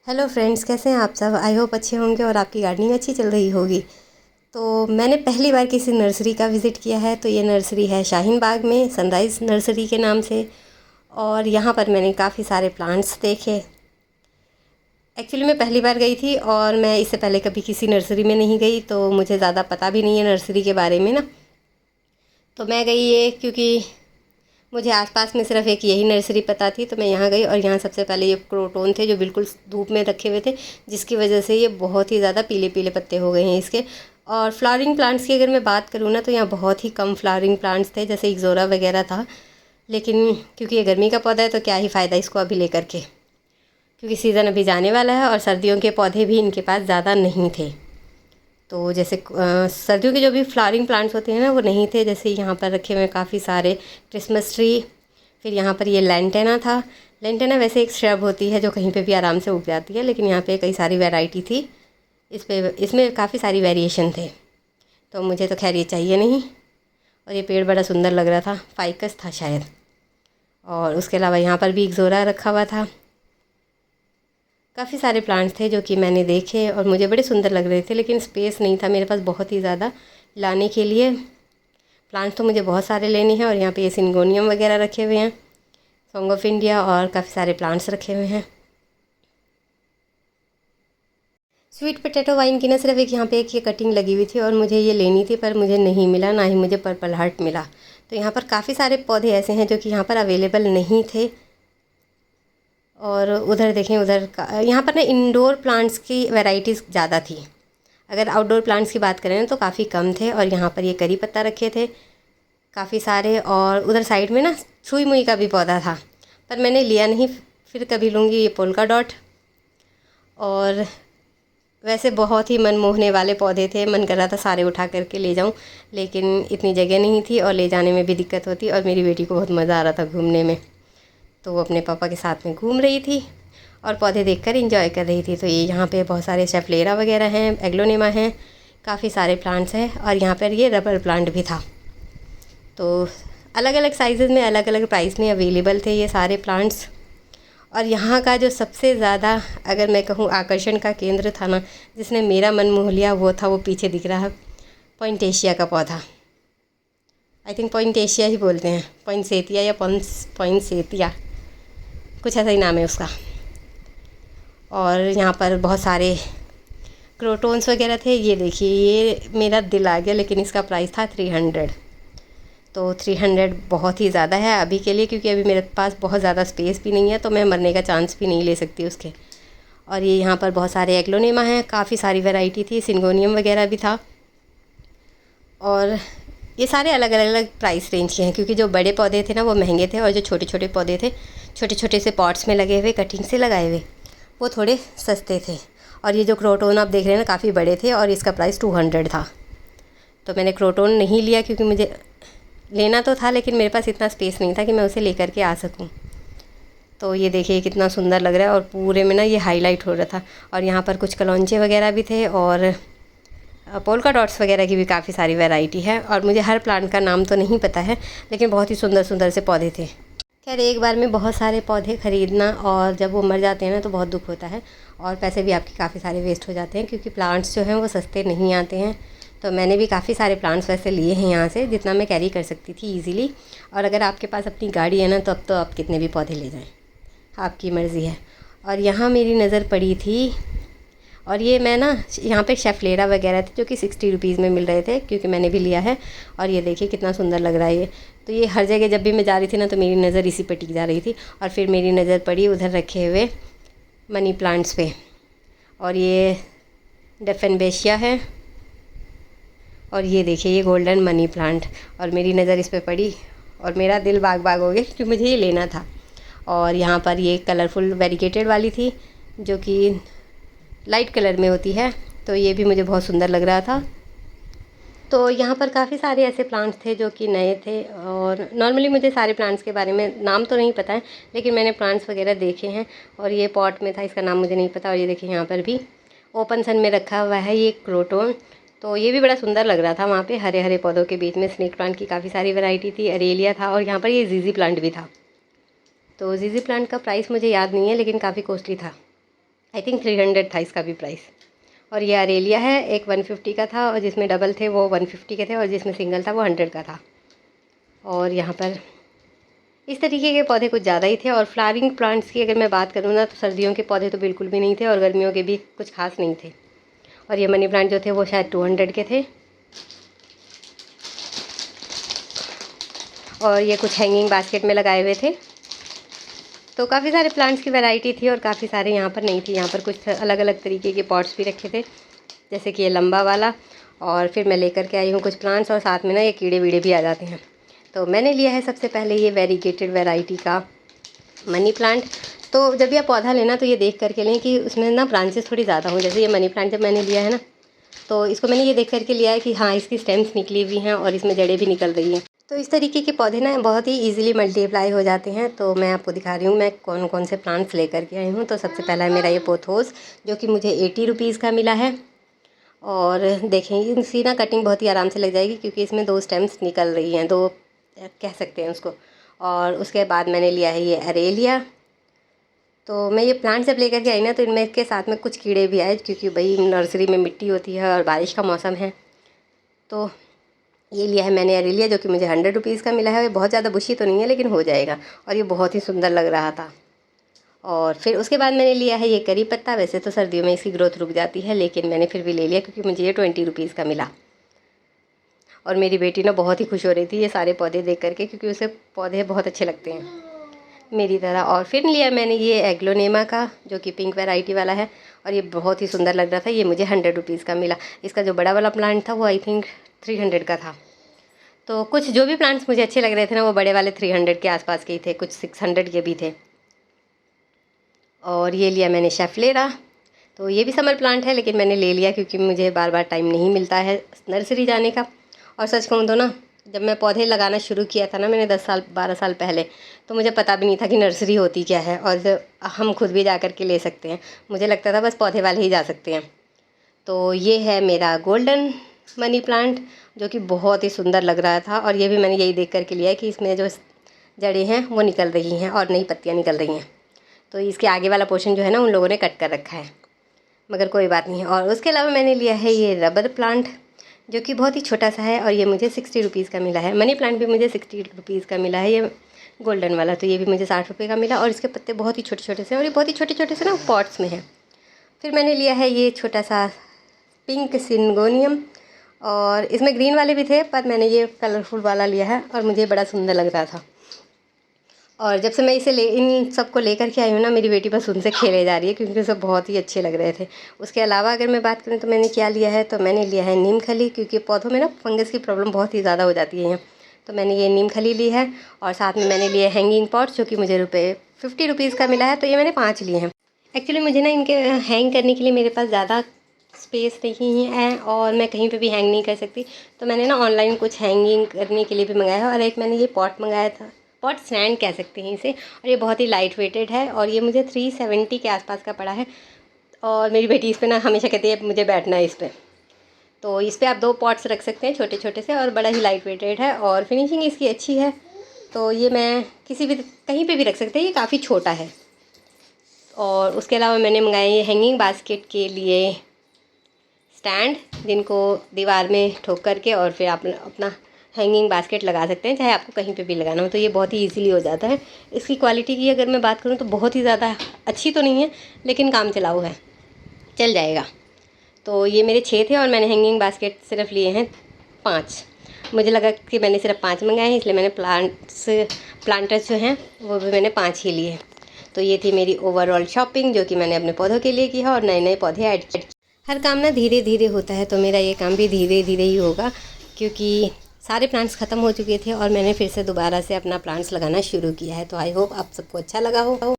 Hello friends, कैसे हैं आप सब। आई होप अच्छे होंगे और आपकी गार्डनिंग अच्छी चल रही होगी। तो मैंने पहली बार किसी नर्सरी का विज़िट किया है। तो ये नर्सरी है शाहीन बाग में, सनराइज़ नर्सरी के नाम से। और यहाँ पर मैंने काफ़ी सारे प्लांट्स देखे। एक्चुअली मैं पहली बार गई थी और मैं इससे पहले कभी किसी नर्सरी में नहीं गई, तो मुझे ज़्यादा पता भी नहीं है नर्सरी के बारे में ना। तो मैं गई ये क्योंकि मुझे आसपास में सिर्फ एक यही नर्सरी पता थी, तो मैं यहाँ गई और यहाँ सबसे पहले ये क्रोटोन थे जो बिल्कुल धूप में रखे हुए थे, जिसकी वजह से ये बहुत ही ज़्यादा पीले पीले पत्ते हो गए हैं इसके। और फ्लावरिंग प्लांट्स की अगर मैं बात करूँ ना, तो यहाँ बहुत ही कम फ्लावरिंग प्लांट्स थे, जैसे इग्जोरा वगैरह था। लेकिन क्योंकि ये गर्मी का पौधा है तो क्या ही फ़ायदा इसको अभी लेकर के, क्योंकि सीज़न अभी जाने वाला है और सर्दियों के पौधे भी इनके पास ज़्यादा नहीं थे। तो जैसे सर्दियों के जो भी फ्लावरिंग प्लांट्स होते हैं ना, वो नहीं थे। जैसे यहाँ पर रखे हुए काफ़ी सारे क्रिसमस ट्री। फिर यहाँ पर ये लेंटेना था। लेंटेना वैसे एक श्रब होती है जो कहीं पे भी आराम से उग जाती है, लेकिन यहाँ पे कई सारी वैरायटी थी। इसमें काफ़ी सारी वेरिएशन थे, तो मुझे तो खैर ये चाहिए नहीं। और ये पेड़ बड़ा सुंदर लग रहा था, फाइकस था शायद। और उसके अलावा यहाँ पर भी इग्जोरा रखा हुआ था। काफ़ी सारे प्लांट्स थे जो कि मैंने देखे और मुझे बड़े सुंदर लग रहे थे, लेकिन स्पेस नहीं था मेरे पास बहुत ही ज़्यादा लाने के लिए। प्लांट्स तो मुझे बहुत सारे लेने हैं। और यहाँ पे ये सिंगोनियम वगैरह रखे हुए हैं, सॉन्ग ऑफ इंडिया, और काफ़ी सारे प्लांट्स रखे हुए हैं। स्वीट पोटैटो वाइन की ना सिर्फ एक यहाँ पे एक ये कटिंग लगी हुई थी और मुझे ये लेनी थी, पर मुझे नहीं मिला, ना ही मुझे पर्पल हार्ट मिला। तो यहाँ पर काफ़ी सारे पौधे ऐसे हैं जो कि यहाँ पर अवेलेबल नहीं थे। और उधर देखें, उधर का यहाँ पर ना इंडोर प्लांट्स की वैरायटीज़ ज़्यादा थी। अगर आउटडोर प्लांट्स की बात करें ना तो काफ़ी कम थे। और यहाँ पर ये करी पत्ता रखे थे काफ़ी सारे। और उधर साइड में ना छुई मुई का भी पौधा था, पर मैंने लिया नहीं, फिर कभी लूँगी। ये पोल्का डॉट। और वैसे बहुत ही मन मोहने वाले पौधे थे, मन कर रहा था सारे उठा करके ले जाऊं, लेकिन इतनी जगह नहीं थी और ले जाने में भी दिक्कत होती। और मेरी बेटी को बहुत मज़ा आ रहा था घूमने में, तो वो अपने पापा के साथ में घूम रही थी और पौधे देखकर एंजॉय कर रही थी। तो ये यहाँ पे बहुत सारे शेफलेरा वगैरह हैं, एग्लोनेमा हैं, काफ़ी सारे प्लांट्स हैं। और यहाँ पर ये रबर प्लांट भी था। तो अलग अलग साइज़ में, अलग अलग प्राइस में अवेलेबल थे ये सारे प्लांट्स। और यहाँ का जो सबसे ज़्यादा, अगर मैं कहूँ, आकर्षण का केंद्र था ना, जिसने मेरा मन मोह लिया, वो था, वो पीछे दिख रहा है, पॉइंटेशिया का पौधा। आई थिंक पॉइंटेशिया ही बोलते हैं, पॉइंसेतिया या पॉइंसेतिया, कुछ ऐसा ही नाम है उसका। और यहाँ पर बहुत सारे क्रोटोन्स वगैरह थे। ये देखिए, ये मेरा दिल आ गया, लेकिन इसका प्राइस था 300। तो 300 बहुत ही ज़्यादा है अभी के लिए, क्योंकि अभी मेरे पास बहुत ज़्यादा स्पेस भी नहीं है, तो मैं मरने का चांस भी नहीं ले सकती उसके। और ये यहाँ पर बहुत सारे एग्लोनेमा हैं, काफ़ी सारी वैरायटी थी, सिंगोनियम वगैरह भी था। और ये सारे अलग अलग प्राइस रेंज के हैं, क्योंकि जो बड़े पौधे थे ना वो महंगे थे, और जो छोटे छोटे पौधे थे, छोटे छोटे से पॉट्स में लगे हुए, कटिंग से लगाए हुए, वो थोड़े सस्ते थे। और ये जो क्रोटोन आप देख रहे हैं ना, काफ़ी बड़े थे और इसका प्राइस 200 था। तो मैंने क्रोटोन नहीं लिया, क्योंकि मुझे लेना तो था, लेकिन मेरे पास इतना स्पेस नहीं था कि मैं उसे लेकर के आ सकूं। तो ये देखिए कितना सुंदर लग रहा है, और पूरे में ना ये हाईलाइट हो रहा था। और यहाँ पर कुछ कलौंचे वगैरह भी थे, और पोल्का डॉट्स वगैरह की भी काफ़ी सारी वैरायटी है। और मुझे हर प्लांट का नाम तो नहीं पता है, लेकिन बहुत ही सुंदर सुंदर से पौधे थे। खैर, एक बार में बहुत सारे पौधे ख़रीदना और जब वो मर जाते हैं ना, तो बहुत दुख होता है, और पैसे भी आपके काफ़ी सारे वेस्ट हो जाते हैं, क्योंकि प्लांट्स जो हैं वो सस्ते नहीं आते हैं। तो मैंने भी काफ़ी सारे प्लांट्स वैसे लिए हैं यहाँ से, जितना मैं कैरी कर सकती थी ईज़िली। और अगर आपके पास अपनी गाड़ी है ना, तो अब तो आप कितने भी पौधे ले जाएँ, आपकी मर्ज़ी है। और यहाँ मेरी नज़र पड़ी थी, और ये मैं ना, यहाँ पे शेफलेरा वगैरह थे जो कि 60 रुपीज़ में मिल रहे थे, क्योंकि मैंने भी लिया है। और ये देखिए कितना सुंदर लग रहा है ये। तो ये हर जगह जब भी मैं जा रही थी ना, तो मेरी नज़र इसी पर टिक जा रही थी। और फिर मेरी नज़र पड़ी उधर रखे हुए मनी प्लांट्स पे, और ये डेफेनबेशिया है, और ये देखिए ये गोल्डन मनी प्लांट। और मेरी नज़र इस पर पड़ी और मेरा दिल बाग बाग हो गया, क्योंकि मुझे ये लेना था। और यहाँ पर ये कलरफुल वेरिगेटेड वाली थी, जो कि लाइट कलर में होती है, तो ये भी मुझे बहुत सुंदर लग रहा था। तो यहाँ पर काफ़ी सारे ऐसे प्लांट्स थे जो कि नए थे। और नॉर्मली मुझे सारे प्लांट्स के बारे में नाम तो नहीं पता है, लेकिन मैंने प्लांट्स वगैरह देखे हैं। और ये पॉट में था, इसका नाम मुझे नहीं पता। और ये देखिए यहाँ पर भी ओपन सन में रखा हुआ है ये क्रोटोन। तो ये भी बड़ा सुंदर लग रहा था, वहाँ पे हरे हरे पौधों के बीच में स्नेक प्लांट की काफ़ी सारी वैरायटी थी, अरेलिया था, और यहाँ पर ये जीजी प्लांट भी था। तो जीजी प्लांट का प्राइस मुझे याद नहीं है, लेकिन काफ़ी कॉस्टली था। आई थिंक 300 था इसका भी प्राइस। और ये अरेलिया है, एक 150 का था और जिसमें डबल थे वो 150 के थे और जिसमें सिंगल था वो 100 का था। और यहाँ पर इस तरीके के पौधे कुछ ज़्यादा ही थे। और फ्लावरिंग प्लांट्स की अगर मैं बात करूँ ना, तो सर्दियों के पौधे तो बिल्कुल भी नहीं थे और गर्मियों के भी कुछ खास नहीं थे। और ये मनी प्लांट जो थे वो शायद 200 के थे। और ये कुछ हैंगिंग बास्केट में लगाए हुए थे। तो काफ़ी सारे प्लांट्स की वैरायटी थी और काफ़ी सारे यहाँ पर नहीं थी। यहाँ पर कुछ अलग अलग तरीके के पॉट्स भी रखे थे, जैसे कि ये लंबा वाला। और फिर मैं लेकर के आई हूँ कुछ प्लांट्स, और साथ में ना ये कीड़े वीड़े भी आ जाते हैं। तो मैंने लिया है सबसे पहले ये वेरीगेटेड वैरायटी का मनी प्लांट। तो जब ये पौधा लेना तो ये देख करके लें कि उसमें ना ब्रांचेस थोड़ी ज़्यादा हों। जैसे ये मनी प्लांट जब मैंने लिया है ना, तो इसको मैंने ये देख करके लिया है कि हाँ, इसकी स्टेम्स निकली हुई हैं और इसमें जड़ें भी निकल रही हैं। तो इस तरीके के पौधे ना बहुत ही ईजिली मल्टीप्लाई हो जाते हैं। तो मैं आपको दिखा रही हूँ मैं कौन कौन से प्लांट्स लेकर के आई हूँ। तो सबसे पहला है मेरा ये पोथोस, जो कि मुझे 80 रुपीज़ का मिला है। और देखें इसकी ना कटिंग बहुत ही आराम से लग जाएगी, क्योंकि इसमें 2 स्टेम्स निकल रही हैं, 2 कह सकते हैं उसको। और उसके बाद मैंने लिया है ये अरेलिया। तो मैं ये प्लांट जब लेकर के आई ना, तो इनमें के साथ में कुछ कीड़े भी आए, क्योंकि भाई नर्सरी में मिट्टी होती है और बारिश का मौसम है। तो ये लिया है मैंने अरेलिया, जो कि मुझे 100 रुपीज़ का मिला है। ये बहुत ज़्यादा बुशी तो नहीं है, लेकिन हो जाएगा। और ये बहुत ही सुंदर लग रहा था। और फिर उसके बाद मैंने लिया है ये करी पत्ता। वैसे तो सर्दियों में इसकी ग्रोथ रुक जाती है, लेकिन मैंने फिर भी ले लिया क्योंकि मुझे ये 20 रुपीज़ का मिला। और मेरी बेटी ना बहुत ही खुश हो रही थी ये सारे पौधे देख करके, क्योंकि उसे पौधे बहुत अच्छे लगते हैं मेरी तरह। और फिर लिया मैंने ये एग्लोनेमा का, जो कि पिंक वैरायटी वाला है, और ये बहुत ही सुंदर लग रहा था। ये मुझे 100 रुपीज़ का मिला। इसका जो बड़ा वाला प्लांट था वो आई थिंक 300 का था। तो कुछ जो भी प्लांट्स मुझे अच्छे लग रहे थे ना, वो बड़े वाले 300 के आसपास के ही थे, कुछ 600 के भी थे। और ये लिया मैंने शेफलेरा। तो ये भी समर प्लांट है, लेकिन मैंने ले लिया क्योंकि मुझे बार बार टाइम नहीं मिलता है नर्सरी जाने का। और सच कहूँ तो ना, जब मैं पौधे लगाना शुरू किया था ना मैंने 10 साल 12 साल पहले, तो मुझे पता भी नहीं था कि नर्सरी होती क्या है और हम खुद भी जा कर के ले सकते हैं। मुझे लगता था बस पौधे वाले ही जा सकते हैं। तो ये है मेरा गोल्डन मनी प्लांट, जो कि बहुत ही सुंदर लग रहा था। और ये भी मैंने यही देख करके लिया है कि इसमें जो जड़ें हैं वो निकल रही हैं और नई पत्तियाँ निकल रही हैं। तो इसके आगे वाला पोर्शन जो है ना, उन लोगों ने कट कर रखा है, मगर कोई बात नहीं है। और उसके अलावा मैंने लिया है ये रबर प्लांट, जो कि बहुत ही छोटा सा है और ये मुझे 60 रुपीज़ का मिला है। मनी प्लांट भी मुझे 60 रुपीज़ का मिला है, ये गोल्डन वाला। तो ये भी मुझे 60 रुपये का मिला। और इसके पत्ते बहुत ही छोटे छोटे से, और ये बहुत ही छोटे छोटे से ना पॉट्स में है। फिर मैंने लिया है ये छोटा सा पिंक सिंगोनियम, और इसमें ग्रीन वाले भी थे, पर मैंने ये कलरफुल वाला लिया है और मुझे बड़ा सुंदर लग रहा था। और जब से मैं इसे इन सबको लेकर के आई हूँ ना, मेरी बेटी बस उनसे खेले जा रही है, क्योंकि उसे बहुत ही अच्छे लग रहे थे। उसके अलावा अगर मैं बात करूँ तो मैंने क्या लिया है, तो मैंने लिया है नीम खली, क्योंकि पौधों में ना फंगस की प्रॉब्लम बहुत ही ज़्यादा हो जाती है। तो मैंने ये नीम खली ली है। और साथ में मैंने लिए हैंगिंग पॉट्स, जो कि मुझे 50 रुपीज़ का मिला है। तो ये मैंने 5 लिए हैं। एक्चुअली मुझे ना इनके हैंग करने के लिए मेरे पास ज़्यादा स्पेस नहीं है और मैं कहीं पे भी हैंग नहीं कर सकती। तो मैंने ना ऑनलाइन कुछ हैंगिंग करने के लिए भी मंगाया है। और एक मैंने ये पॉट मंगाया था, पॉट स्टैंड कह सकते हैं इसे। और ये बहुत ही लाइट वेटेड है और ये मुझे 370 के आसपास का पड़ा है। और मेरी बेटी इस पर ना हमेशा कहती है मुझे बैठना है इस पर। तो इस पर आप 2 पॉट्स रख सकते हैं छोटे छोटे से, और बड़ा ही लाइट वेटेड है और फिनिशिंग इसकी अच्छी है। तो ये मैं किसी भी कहीं पर भी रख सकते हैं, ये काफ़ी छोटा है। और उसके अलावा मैंने मंगाया ये हैंगिंग बास्केट के लिए स्टैंड, जिनको दीवार में ठोक करके और फिर आप अपना हैंगिंग बास्केट लगा सकते हैं, चाहे आपको कहीं पे भी लगाना हो। तो ये बहुत ही इजीली हो जाता है। इसकी क्वालिटी की अगर मैं बात करूँ तो बहुत ही ज़्यादा अच्छी तो नहीं है, लेकिन काम चलाऊ है, चल जाएगा। तो ये मेरे 6 थे और मैंने हैंगिंग बास्केट सिर्फ लिए हैं 5। मुझे लगा कि मैंने सिर्फ 5 मंगाए हैं, इसलिए मैंने प्लांटर्स जो हैं वो भी मैंने 5 ही लिए। तो ये थी मेरी ओवरऑल शॉपिंग, जो कि मैंने अपने पौधों के लिए की है। और नए नए पौधे ऐड, हर काम ना धीरे धीरे होता है, तो मेरा ये काम भी धीरे धीरे ही होगा, क्योंकि सारे प्लांट्स ख़त्म हो चुके थे और मैंने फिर से दोबारा से अपना प्लांट्स लगाना शुरू किया है। तो आई होप आप सबको अच्छा लगा हो।